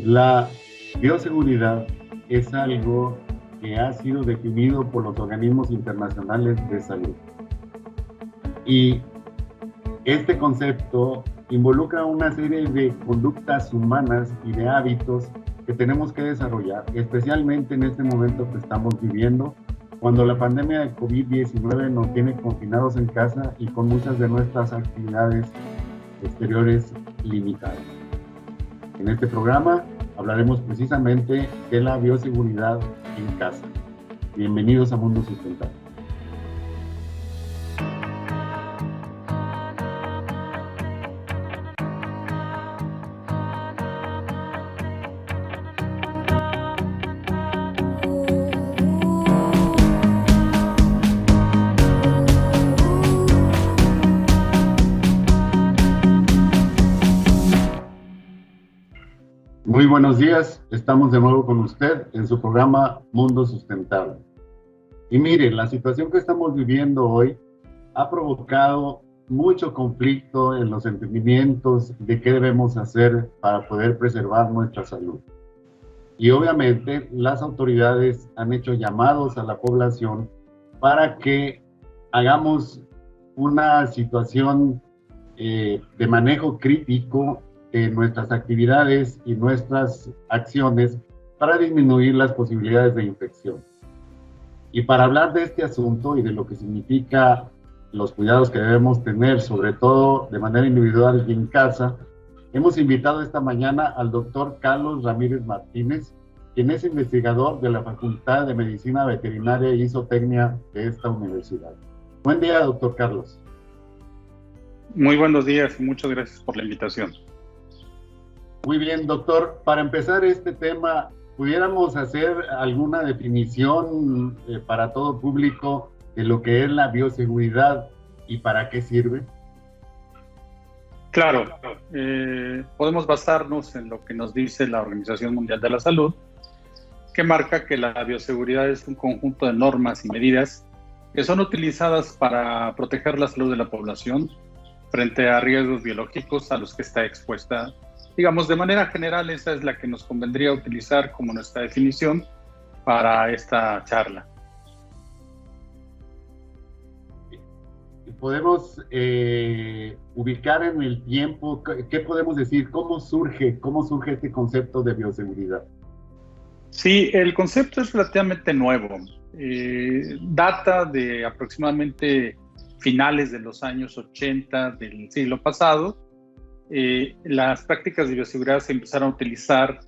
La bioseguridad es algo que ha sido definido por los organismos internacionales de salud. Y este concepto involucra una serie de conductas humanas y de hábitos que tenemos que desarrollar, especialmente en este momento que estamos viviendo, cuando la pandemia de COVID-19 nos tiene confinados en casa y con muchas de nuestras actividades exteriores limitadas. En este programa hablaremos precisamente de la bioseguridad en casa. Bienvenidos a Mundo Sustentable. Muy buenos días, estamos de nuevo con usted en su programa Mundo Sustentable. Y miren, la situación que estamos viviendo hoy ha provocado mucho conflicto en los entendimientos de qué debemos hacer para poder preservar nuestra salud. Y obviamente las autoridades han hecho llamados a la población para que hagamos una situación de manejo crítico de nuestras actividades y nuestras acciones para disminuir las posibilidades de infección. Y para hablar de este asunto y de lo que significa los cuidados que debemos tener, sobre todo de manera individual y en casa, hemos invitado esta mañana al doctor Carlos Ramírez Martínez, quien es investigador de la Facultad de Medicina Veterinaria y Zootecnia de esta universidad. Buen día, doctor Carlos. Muy buenos días y muchas gracias por la invitación. Muy bien, doctor. Para empezar este tema, ¿pudiéramos hacer alguna definición para todo público de lo que es la bioseguridad y para qué sirve? Claro, podemos basarnos en lo que nos dice la Organización Mundial de la Salud, que marca que la bioseguridad es un conjunto de normas y medidas que son utilizadas para proteger la salud de la población frente a riesgos biológicos a los que está expuesta. Digamos, de manera general, esa es la que nos convendría utilizar como nuestra definición para esta charla. Podemos ubicar en el tiempo, ¿qué podemos decir? ¿Cómo surge este concepto de bioseguridad? Sí, el concepto es relativamente nuevo. Data de aproximadamente finales de los años 80 del siglo pasado. Las prácticas de bioseguridad se empezaron a utilizar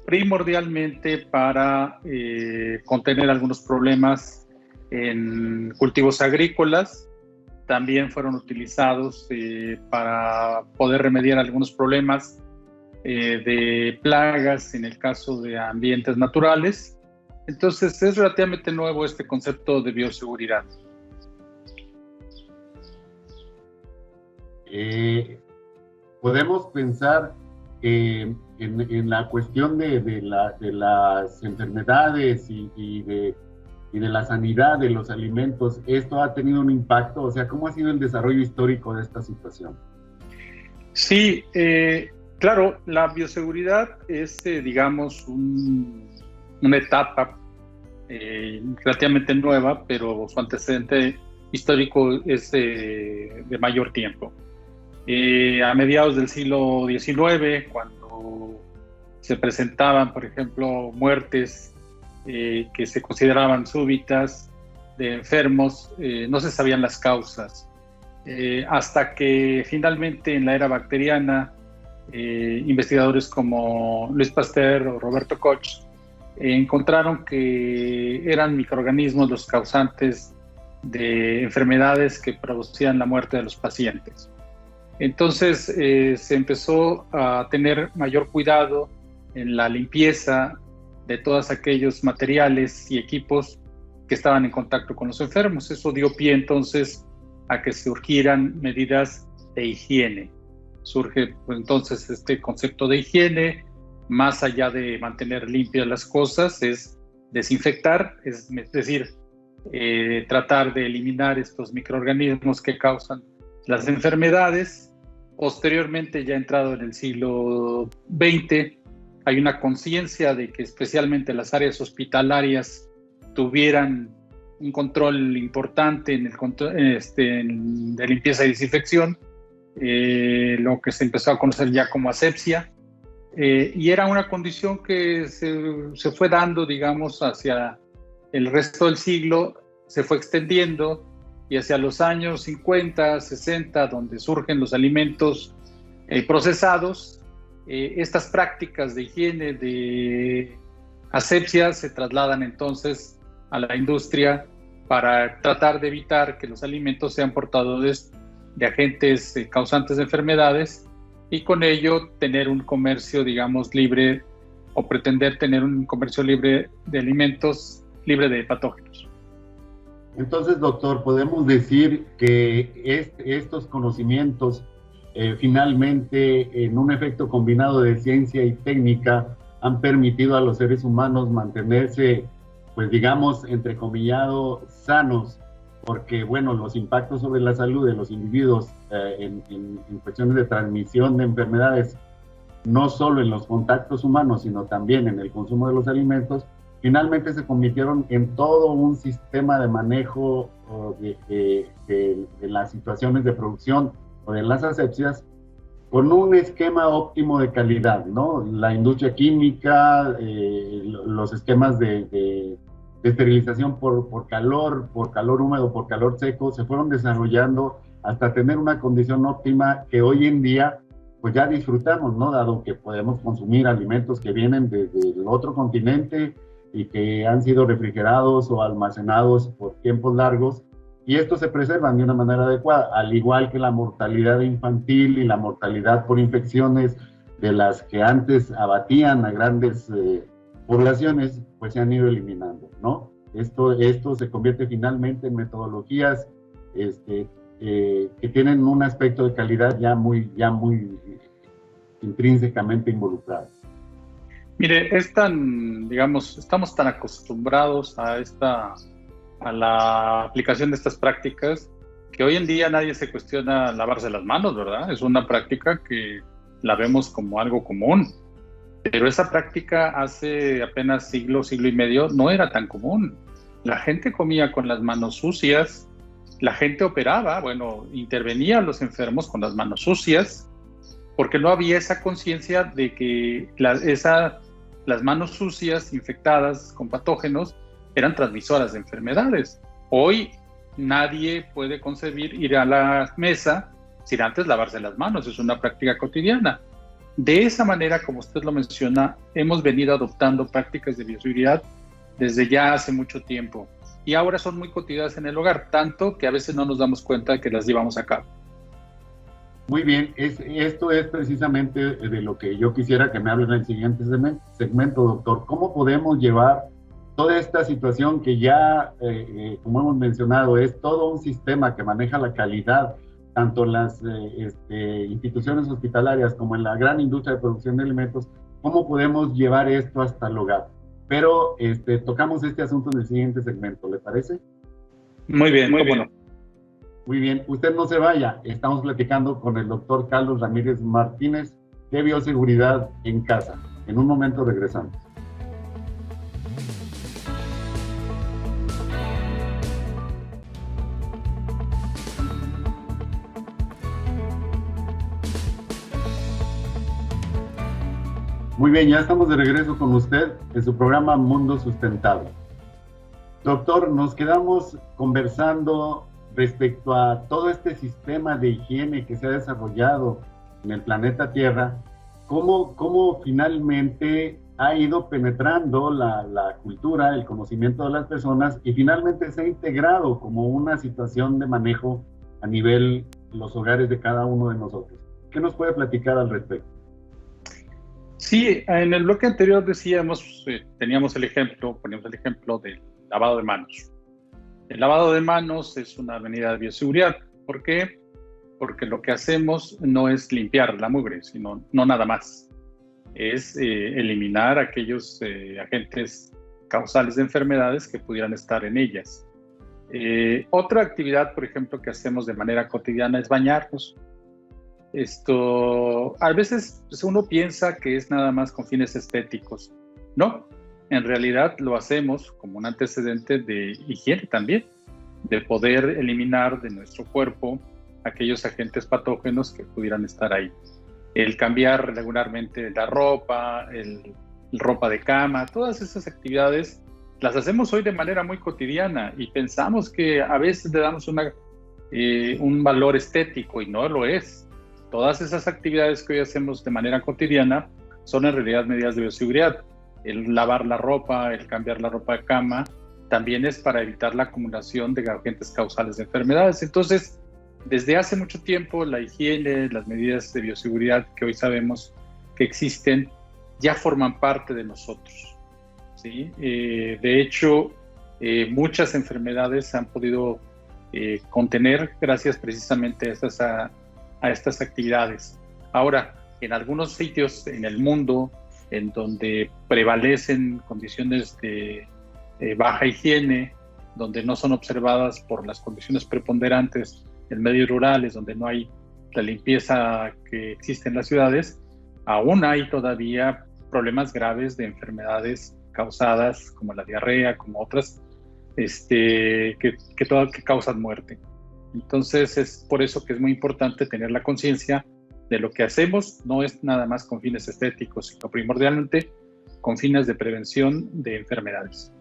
primordialmente para contener algunos problemas en cultivos agrícolas. También fueron utilizados para poder remediar algunos problemas de plagas en el caso de ambientes naturales. Entonces es relativamente nuevo este concepto de bioseguridad. Podemos pensar en la cuestión de las enfermedades y de la sanidad de los alimentos. ¿Esto ha tenido un impacto? O sea, ¿cómo ha sido el desarrollo histórico de esta situación? Sí, claro, la bioseguridad es, digamos, una etapa relativamente nueva, pero su antecedente histórico es de mayor tiempo. A mediados del siglo XIX, cuando se presentaban, por ejemplo, muertes que se consideraban súbitas de enfermos, no se sabían las causas, hasta que finalmente en la era bacteriana, investigadores como Louis Pasteur o Roberto Koch encontraron que eran microorganismos los causantes de enfermedades que producían la muerte de los pacientes. Entonces se empezó a tener mayor cuidado en la limpieza de todos aquellos materiales y equipos que estaban en contacto con los enfermos. Eso dio pie entonces a que surgieran medidas de higiene. Surge pues, entonces este concepto de higiene, más allá de mantener limpias las cosas, es desinfectar, es decir, tratar de eliminar estos microorganismos que causan las enfermedades. Posteriormente, ya entrado en el siglo XX, hay una conciencia de que especialmente las áreas hospitalarias tuvieran un control importante en el control, de limpieza y desinfección, lo que se empezó a conocer ya como asepsia, y era una condición que se fue dando, digamos, hacia el resto del siglo, se fue extendiendo, y hacia los años 50, 60, donde surgen los alimentos procesados, estas prácticas de higiene, de asepsia, se trasladan entonces a la industria para tratar de evitar que los alimentos sean portadores de agentes causantes de enfermedades, y con ello tener un comercio, digamos, libre, o pretender tener un comercio libre de alimentos, libre de patógenos. Entonces, doctor, podemos decir que estos conocimientos finalmente, en un efecto combinado de ciencia y técnica, han permitido a los seres humanos mantenerse, pues digamos, entrecomillado, sanos, porque, bueno, los impactos sobre la salud de los individuos en cuestiones de transmisión de enfermedades, no solo en los contactos humanos, sino también en el consumo de los alimentos, finalmente se convirtieron en todo un sistema de manejo de las situaciones de producción o de las asepsias, con un esquema óptimo de calidad, ¿no? La industria química, los esquemas de esterilización por calor húmedo, por calor seco, se fueron desarrollando hasta tener una condición óptima que hoy en día pues ya disfrutamos, ¿no? Dado que podemos consumir alimentos que vienen desde el otro continente y que han sido refrigerados o almacenados por tiempos largos, y estos se preservan de una manera adecuada, al igual que la mortalidad infantil y la mortalidad por infecciones de las que antes abatían a grandes poblaciones, pues se han ido eliminando, ¿no? Esto se convierte finalmente en metodologías que tienen un aspecto de calidad ya muy intrínsecamente involucrado. Mire, digamos, estamos tan acostumbrados a la aplicación de estas prácticas que hoy en día nadie se cuestiona lavarse las manos, ¿verdad? Es una práctica que la vemos como algo común, pero esa práctica hace apenas siglo y medio no era tan común. La gente comía con las manos sucias, la gente operaba, intervenía a los enfermos con las manos sucias, porque no había esa conciencia de que las manos sucias infectadas con patógenos eran transmisoras de enfermedades. Hoy nadie puede concebir ir a la mesa sin antes lavarse las manos, es una práctica cotidiana. De esa manera, como usted lo menciona, hemos venido adoptando prácticas de bioseguridad desde ya hace mucho tiempo, y ahora son muy cotidianas en el hogar, tanto que a veces no nos damos cuenta de que las llevamos a cabo. Muy bien, esto es precisamente de lo que yo quisiera que me hable en el siguiente segmento, doctor. ¿Cómo podemos llevar toda esta situación que ya, como hemos mencionado, es todo un sistema que maneja la calidad, tanto en las instituciones hospitalarias como en la gran industria de producción de alimentos? ¿Cómo podemos llevar esto hasta el hogar? Pero tocamos este asunto en el siguiente segmento, ¿le parece? Muy bien, cómo no. Muy bien, usted no se vaya, estamos platicando con el doctor Carlos Ramírez Martínez de Bioseguridad en Casa. En un momento regresamos. Muy bien, ya estamos de regreso con usted en su programa Mundo Sustentable. Doctor, nos quedamos conversando respecto a todo este sistema de higiene que se ha desarrollado en el planeta Tierra, cómo finalmente ha ido penetrando la cultura, el conocimiento de las personas, y finalmente se ha integrado como una situación de manejo a nivel de los hogares de cada uno de nosotros. ¿Qué nos puede platicar al respecto? Sí, en el bloque anterior poníamos el ejemplo del lavado de manos. El lavado de manos es una medida de bioseguridad. ¿Por qué? Porque lo que hacemos no es limpiar la mugre, sino no nada más. Es eliminar aquellos agentes causales de enfermedades que pudieran estar en ellas. Otra actividad, por ejemplo, que hacemos de manera cotidiana es bañarnos. A veces pues, uno piensa que es nada más con fines estéticos. No, en realidad lo hacemos como un antecedente de higiene también, de poder eliminar de nuestro cuerpo aquellos agentes patógenos que pudieran estar ahí. El cambiar regularmente la ropa, el ropa de cama, todas esas actividades las hacemos hoy de manera muy cotidiana y pensamos que a veces le damos un valor estético y no lo es. Todas esas actividades que hoy hacemos de manera cotidiana son en realidad medidas de bioseguridad. El lavar la ropa, el cambiar la ropa de cama, también es para evitar la acumulación de agentes causales de enfermedades. Entonces, desde hace mucho tiempo, la higiene, las medidas de bioseguridad que hoy sabemos que existen, ya forman parte de nosotros, ¿sí? De hecho, muchas enfermedades se han podido contener gracias precisamente a estas actividades. Ahora, en algunos sitios en el mundo en donde prevalecen condiciones de baja higiene, donde no son observadas por las condiciones preponderantes en medios rurales, donde no hay la limpieza que existe en las ciudades, aún hay todavía problemas graves de enfermedades causadas como la diarrea, como otras, que causan muerte. Entonces es por eso que es muy importante tener la conciencia de lo que hacemos, no es nada más con fines estéticos, sino primordialmente con fines de prevención de enfermedades.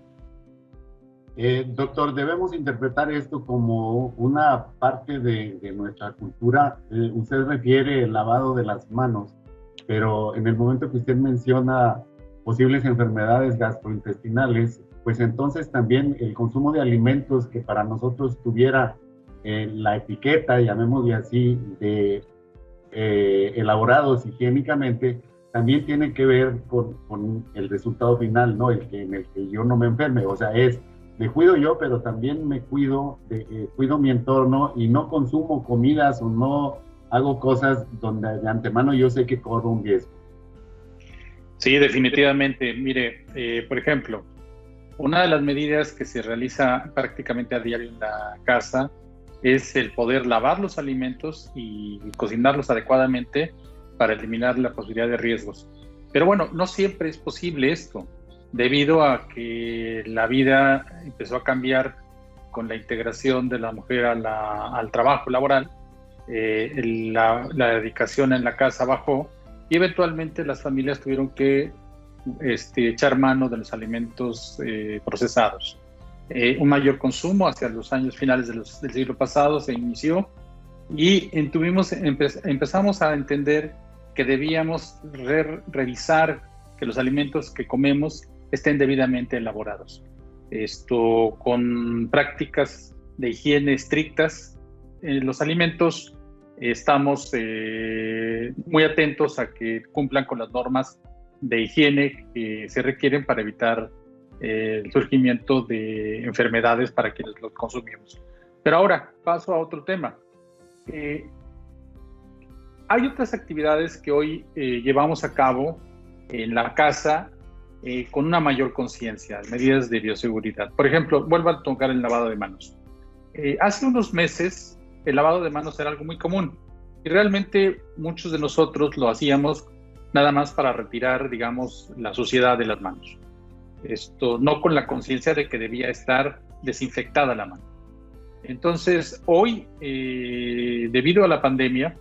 Doctor, debemos interpretar esto como una parte de nuestra cultura. Usted refiere el lavado de las manos, pero en el momento que usted menciona posibles enfermedades gastrointestinales, pues entonces también el consumo de alimentos que para nosotros tuviera la etiqueta, llamémosle así, de elaborados higiénicamente, también tiene que ver con el resultado final, ¿no? En el que yo no me enferme. O sea, me cuido yo, pero también me cuido mi entorno y no consumo comidas o no hago cosas donde de antemano yo sé que corro un riesgo. Sí, definitivamente. Mire, por ejemplo, una de las medidas que se realiza prácticamente a diario en la casa es el poder lavar los alimentos y cocinarlos adecuadamente para eliminar la posibilidad de riesgos. Pero bueno, no siempre es posible esto, debido a que la vida empezó a cambiar con la integración de la mujer al trabajo laboral, la dedicación en la casa bajó y eventualmente las familias tuvieron que echar mano de los alimentos procesados. Un mayor consumo hacia los años finales del siglo pasado se inició y empezamos a entender que debíamos revisar que los alimentos que comemos estén debidamente elaborados. Esto con prácticas de higiene estrictas. Los alimentos estamos muy atentos a que cumplan con las normas de higiene que se requieren para evitar el surgimiento de enfermedades para quienes los consumimos. Pero ahora paso a otro tema. Hay otras actividades que hoy llevamos a cabo en la casa con una mayor conciencia, medidas de bioseguridad. Por ejemplo, vuelvo a tocar el lavado de manos. Hace unos meses el lavado de manos era algo muy común y realmente muchos de nosotros lo hacíamos nada más para retirar, digamos, la suciedad de las manos. No con la conciencia de que debía estar desinfectada la mano. Entonces, hoy, debido a la pandemia,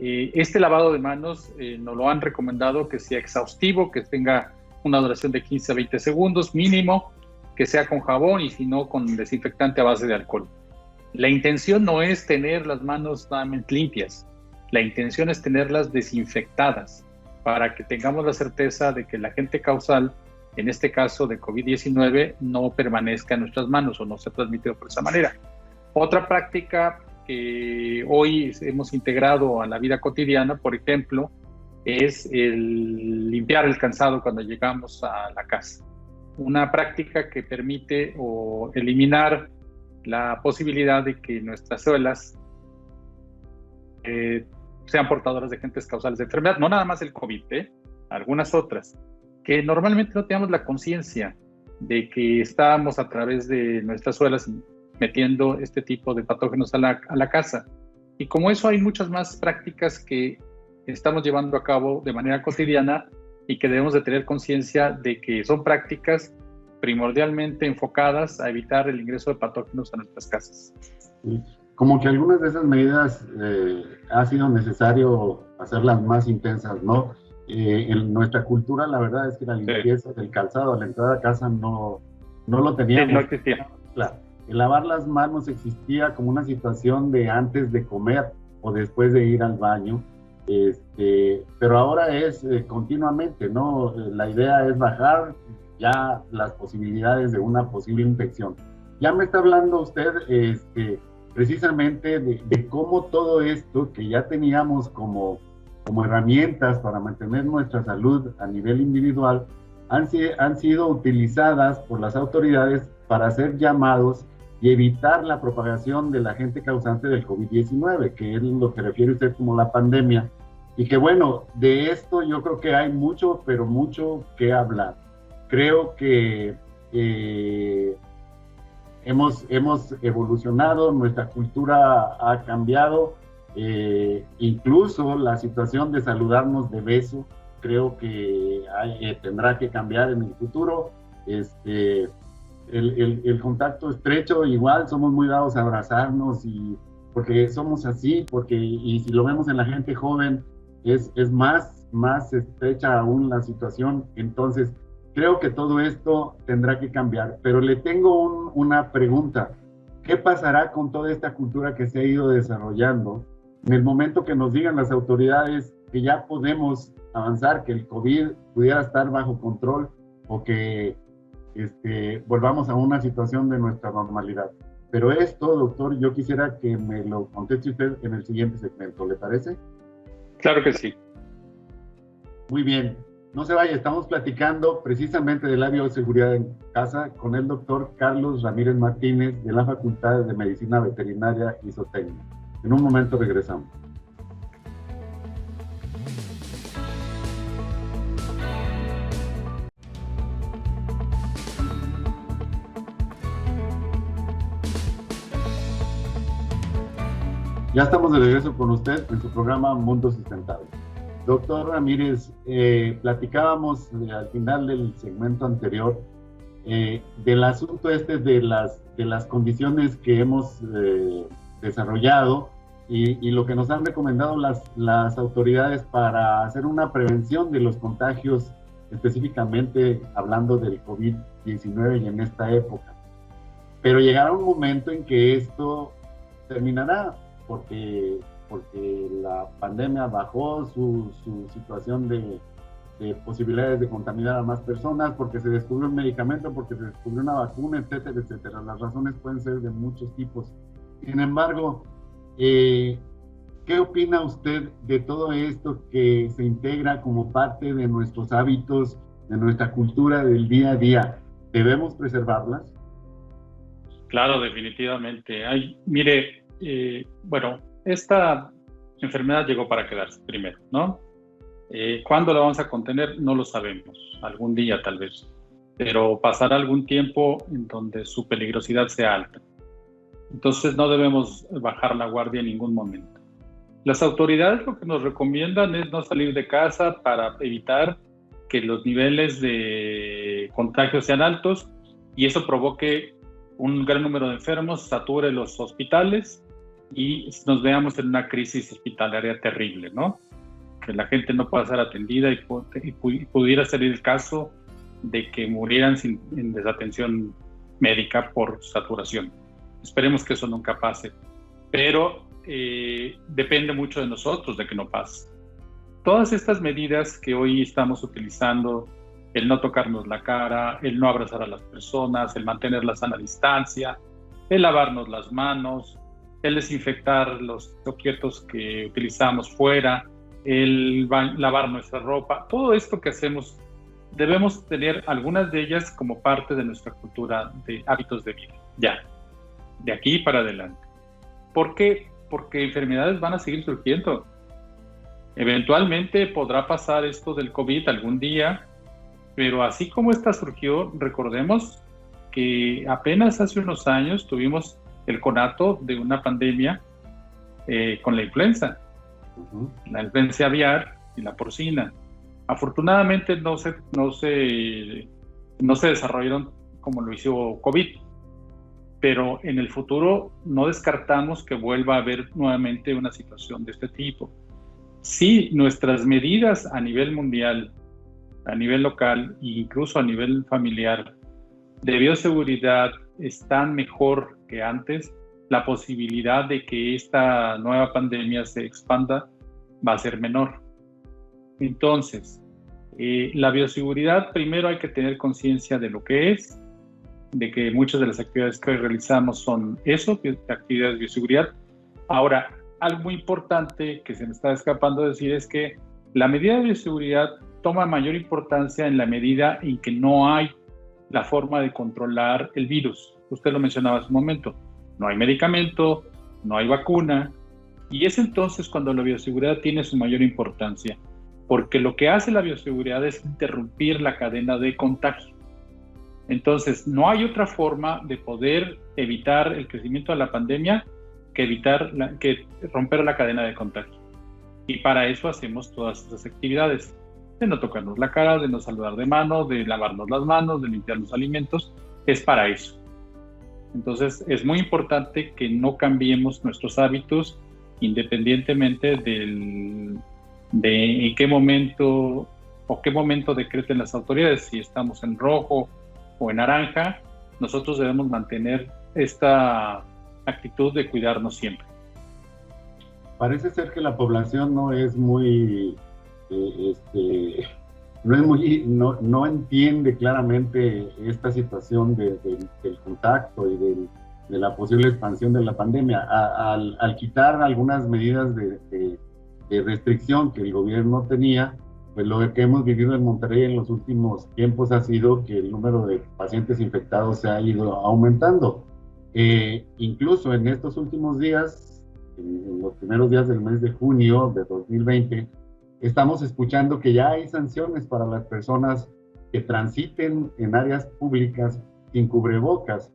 este lavado de manos nos lo han recomendado que sea exhaustivo, que tenga una duración de 15 a 20 segundos mínimo, que sea con jabón y si no con desinfectante a base de alcohol. La intención no es tener las manos solamente limpias, la intención es tenerlas desinfectadas para que tengamos la certeza de que el agente causal, en este caso de COVID-19, no permanezca en nuestras manos o no sea transmitido por esa manera. Otra práctica que hoy hemos integrado a la vida cotidiana, por ejemplo, es el limpiar el calzado cuando llegamos a la casa. Una práctica que permite eliminar la posibilidad de que nuestras suelas sean portadoras de agentes causales de enfermedad, no nada más el COVID, algunas otras, que normalmente no tenemos la conciencia de que estamos a través de nuestras suelas metiendo este tipo de patógenos a la casa. Y como eso hay muchas más prácticas que estamos llevando a cabo de manera cotidiana y que debemos de tener conciencia de que son prácticas primordialmente enfocadas a evitar el ingreso de patógenos a nuestras casas. Como que algunas de esas medidas ha sido necesario hacerlas más intensas, ¿no? En nuestra cultura, la verdad es que la limpieza del calzado a la entrada a casa no lo teníamos. Sí, no existía. Claro. El lavar las manos existía como una situación de antes de comer o después de ir al baño, pero ahora es continuamente, ¿no? La idea es bajar ya las posibilidades de una posible infección. Ya me está hablando usted precisamente de cómo todo esto que ya teníamos como herramientas para mantener nuestra salud a nivel individual han sido utilizadas por las autoridades para hacer llamados y evitar la propagación del agente causante del COVID-19, que es lo que refiere usted como la pandemia. Y que bueno, de esto yo creo que hay mucho, pero mucho que hablar. Creo que hemos evolucionado, nuestra cultura ha cambiado, incluso la situación de saludarnos de beso, creo que tendrá que cambiar en el futuro. El contacto estrecho, igual somos muy dados a abrazarnos, porque somos así, y si lo vemos en la gente joven, es más estrecha aún la situación. Entonces, creo que todo esto tendrá que cambiar, pero le tengo una pregunta. ¿Qué pasará con toda esta cultura que se ha ido desarrollando en el momento que nos digan las autoridades que ya podemos avanzar, que el COVID pudiera estar bajo control o que volvamos a una situación de nuestra normalidad? Pero esto, doctor, yo quisiera que me lo conteste usted en el siguiente segmento, ¿le parece? Claro que sí. Muy bien. No se vaya, estamos platicando precisamente de la bioseguridad en casa con el doctor Carlos Ramírez Martínez de la Facultad de Medicina Veterinaria y Zootecnia. En un momento regresamos. Ya estamos de regreso con usted en su programa Mundo Sustentable. Doctor Ramírez, platicábamos al final del segmento anterior del asunto de las condiciones que hemos desarrollado y lo que nos han recomendado las autoridades para hacer una prevención de los contagios, específicamente hablando del COVID-19 y en esta época. Pero llegará un momento en que esto terminará, porque la pandemia bajó su situación de posibilidades de contaminar a más personas, porque se descubrió un medicamento, porque se descubrió una vacuna, etcétera, etcétera. Las razones pueden ser de muchos tipos. Sin embargo, ¿qué opina usted de todo esto que se integra como parte de nuestros hábitos, de nuestra cultura del día a día? ¿Debemos preservarlas? Claro, definitivamente. Mire, bueno, esta enfermedad llegó para quedarse primero, ¿no? ¿Cuándo la vamos a contener? No lo sabemos, algún día tal vez, pero pasará algún tiempo en donde su peligrosidad sea alta. Entonces no debemos bajar la guardia en ningún momento. Las autoridades lo que nos recomiendan es no salir de casa para evitar que los niveles de contagio sean altos y eso provoque un gran número de enfermos, sature los hospitales y nos veamos en una crisis hospitalaria terrible, ¿no? Que la gente no pueda ser atendida y pudiera ser el caso de que murieran en desatención médica por saturación. Esperemos que eso nunca pase, pero depende mucho de nosotros de que no pase. Todas estas medidas que hoy estamos utilizando, el no tocarnos la cara, el no abrazar a las personas, el mantener la sana distancia, el lavarnos las manos, el desinfectar los objetos que utilizamos fuera, el lavar nuestra ropa, todo esto que hacemos, debemos tener algunas de ellas como parte de nuestra cultura de hábitos de vida, ya, de aquí para adelante. ¿Por qué? Porque enfermedades van a seguir surgiendo. Eventualmente podrá pasar esto del COVID algún día, pero así como esta surgió, recordemos que apenas hace unos años tuvimos el conato de una pandemia con la influenza, la influencia aviar y la porcina. Afortunadamente no se desarrollaron como lo hizo COVID, pero en el futuro no descartamos que vuelva a haber nuevamente una situación de este tipo. Si nuestras medidas a nivel mundial, a nivel local e incluso a nivel familiar de bioseguridad están mejor que antes, la posibilidad de que esta nueva pandemia se expanda va a ser menor. Entonces, la bioseguridad, primero hay que tener conciencia de lo que es, de que muchas de las actividades que hoy realizamos son eso, actividades de bioseguridad. Ahora, algo muy importante que se me está escapando decir es que la medida de bioseguridad toma mayor importancia en la medida en que no hay la forma de controlar el virus. Usted lo mencionaba hace un momento. No hay medicamento, no hay vacuna, y es entonces cuando la bioseguridad tiene su mayor importancia, porque lo que hace la bioseguridad es interrumpir la cadena de contagio. Entonces, no hay otra forma de poder evitar el crecimiento de la pandemia que romper la cadena de contagio. Y para eso hacemos todas esas actividades, de no tocarnos la cara, de no saludar de mano, de lavarnos las manos, de limpiar los alimentos, es para eso. Entonces, es muy importante que no cambiemos nuestros hábitos independientemente de en qué momento decreten las autoridades, si estamos en rojo o en naranja. Nosotros debemos mantener esta actitud de cuidarnos siempre. Parece ser que la población no entiende claramente esta situación del contacto y de la posible expansión de la pandemia. Al quitar algunas medidas de restricción que el gobierno tenía, pues lo que hemos vivido en Monterrey en los últimos tiempos ha sido que el número de pacientes infectados se ha ido aumentando. Incluso en estos últimos días, en los primeros días del mes de junio de 2020, estamos escuchando que ya hay sanciones para las personas que transiten en áreas públicas sin cubrebocas.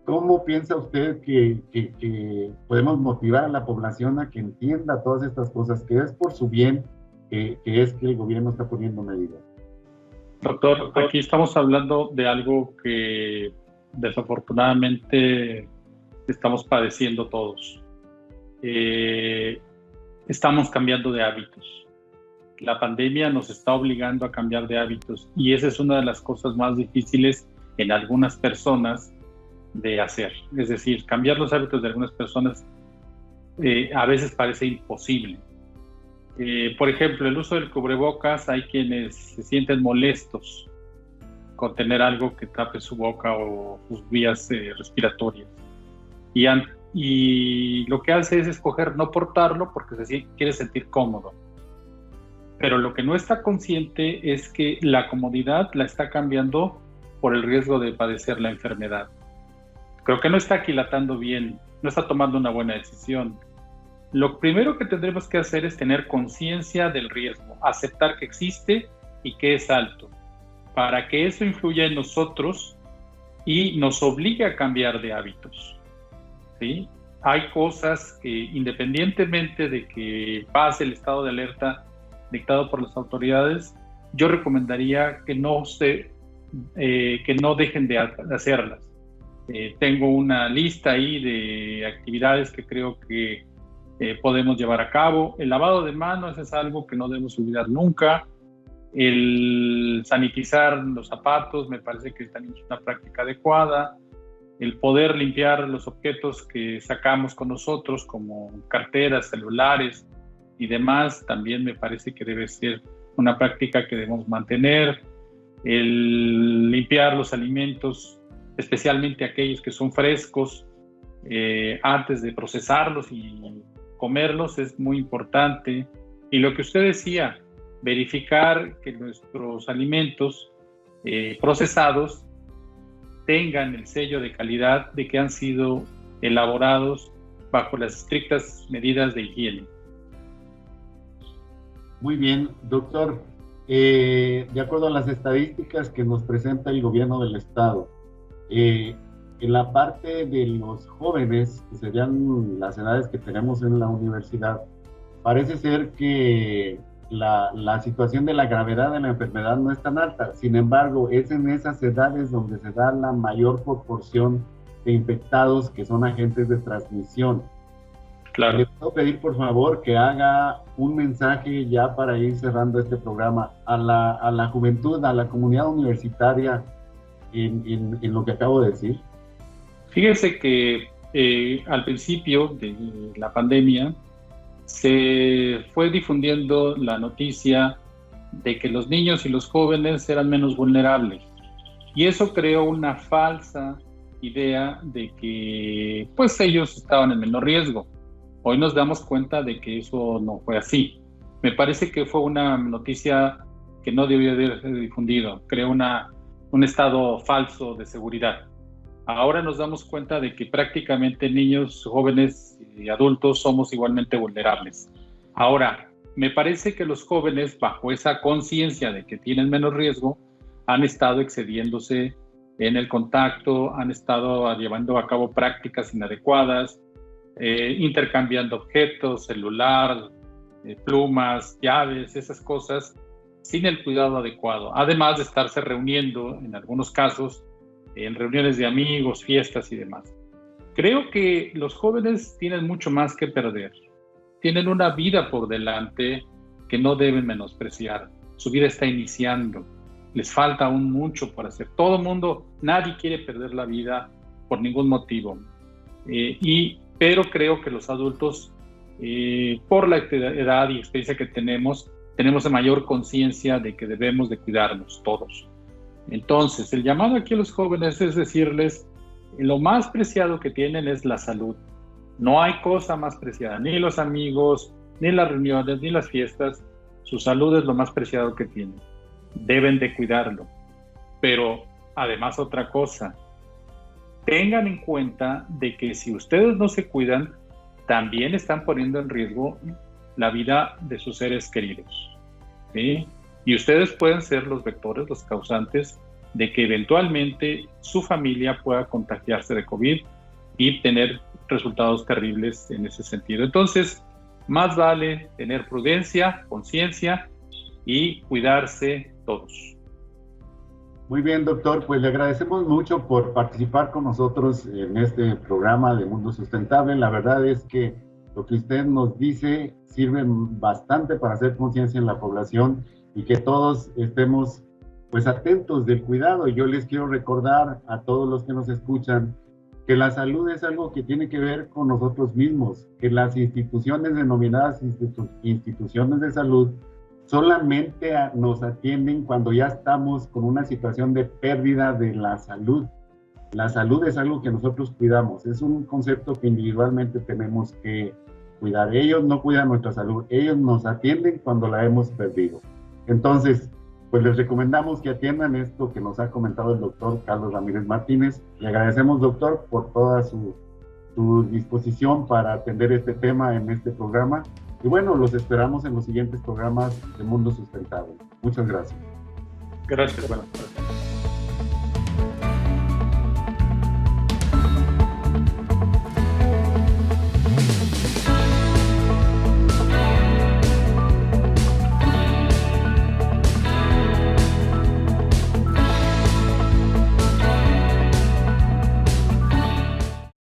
¿Cómo piensa usted que podemos motivar a la población a que entienda todas estas cosas, que es por su bien, que es que el gobierno está poniendo medidas? Doctor, aquí estamos hablando de algo que desafortunadamente estamos padeciendo todos. Estamos cambiando de hábitos. La pandemia nos está obligando a cambiar de hábitos y esa es una de las cosas más difíciles en algunas personas de hacer. Es decir, cambiar los hábitos de algunas personas a veces parece imposible. Por ejemplo, el uso del cubrebocas, hay quienes se sienten molestos con tener algo que tape su boca o sus vías respiratorias. Y lo que hace es escoger no portarlo porque quiere sentir cómodo. Pero lo que no está consciente es que la comodidad la está cambiando por el riesgo de padecer la enfermedad. Creo que no está aquilatando bien, no está tomando una buena decisión. Lo primero que tendremos que hacer es tener conciencia del riesgo, aceptar que existe y que es alto, para que eso influya en nosotros y nos obligue a cambiar de hábitos, ¿sí? Hay cosas que, independientemente de que pase el estado de alerta dictado por las autoridades, yo recomendaría que no dejen de hacerlas. Tengo una lista ahí de actividades que creo que podemos llevar a cabo. El lavado de manos es algo que no debemos olvidar nunca. El sanitizar los zapatos me parece que también es una práctica adecuada. El poder limpiar los objetos que sacamos con nosotros, como carteras, celulares y demás, también me parece que debe ser una práctica que debemos mantener. El limpiar los alimentos, especialmente aquellos que son frescos, antes de procesarlos y comerlos, es muy importante. Y lo que usted decía, verificar que nuestros alimentos procesados tengan el sello de calidad de que han sido elaborados bajo las estrictas medidas de higiene. Muy bien, doctor. De acuerdo a las estadísticas que nos presenta el gobierno del estado, en la parte de los jóvenes, que serían las edades que tenemos en la universidad, parece ser que la situación de la gravedad de la enfermedad no es tan alta. Sin embargo, es en esas edades donde se da la mayor proporción de infectados que son agentes de transmisión. Claro. Le puedo pedir, por favor, que haga un mensaje ya para ir cerrando este programa a la juventud, a la comunidad universitaria, en lo que acabo de decir. Fíjese que al principio de la pandemia se fue difundiendo la noticia de que los niños y los jóvenes eran menos vulnerables. Y eso creó una falsa idea de que pues ellos estaban en menor riesgo. Hoy nos damos cuenta de que eso no fue así. Me parece que fue una noticia que no debió haberse difundido. Creó un estado falso de seguridad. Ahora nos damos cuenta de que prácticamente niños, jóvenes y adultos somos igualmente vulnerables. Ahora, me parece que los jóvenes, bajo esa conciencia de que tienen menos riesgo, han estado excediéndose en el contacto, han estado llevando a cabo prácticas inadecuadas, intercambiando objetos, celular, plumas, llaves, esas cosas, sin el cuidado adecuado. Además de estarse reuniendo, en algunos casos, en reuniones de amigos, fiestas y demás. Creo que los jóvenes tienen mucho más que perder. Tienen una vida por delante que no deben menospreciar. Su vida está iniciando. Les falta aún mucho por hacer. Todo el mundo, nadie quiere perder la vida por ningún motivo. Pero creo que los adultos, por la edad y experiencia que tenemos la mayor conciencia de que debemos de cuidarnos todos. Entonces, el llamado aquí a los jóvenes es decirles, lo más preciado que tienen es la salud. No hay cosa más preciada, ni los amigos, ni las reuniones, ni las fiestas. Su salud es lo más preciado que tienen. Deben de cuidarlo. Pero, además, otra cosa, tengan en cuenta de que si ustedes no se cuidan, también están poniendo en riesgo la vida de sus seres queridos, ¿sí? Y ustedes pueden ser los vectores, los causantes de que eventualmente su familia pueda contagiarse de COVID y tener resultados terribles en ese sentido. Entonces, más vale tener prudencia, conciencia y cuidarse todos. Muy bien, doctor, pues le agradecemos mucho por participar con nosotros en este programa de Mundo Sustentable. La verdad es que lo que usted nos dice sirve bastante para hacer conciencia en la población y que todos estemos pues atentos del cuidado. Yo les quiero recordar a todos los que nos escuchan que la salud es algo que tiene que ver con nosotros mismos, que las instituciones denominadas instituciones de salud solamente nos atienden cuando ya estamos con una situación de pérdida de la salud. La salud es algo que nosotros cuidamos, es un concepto que individualmente tenemos que cuidar. Ellos no cuidan nuestra salud, ellos nos atienden cuando la hemos perdido. Entonces, pues les recomendamos que atiendan esto que nos ha comentado el doctor Carlos Ramírez Martínez. Le agradecemos, doctor, por toda su disposición para atender este tema en este programa. Y bueno, los esperamos en los siguientes programas de Mundo Sustentable. Muchas gracias. Gracias, buenas tardes.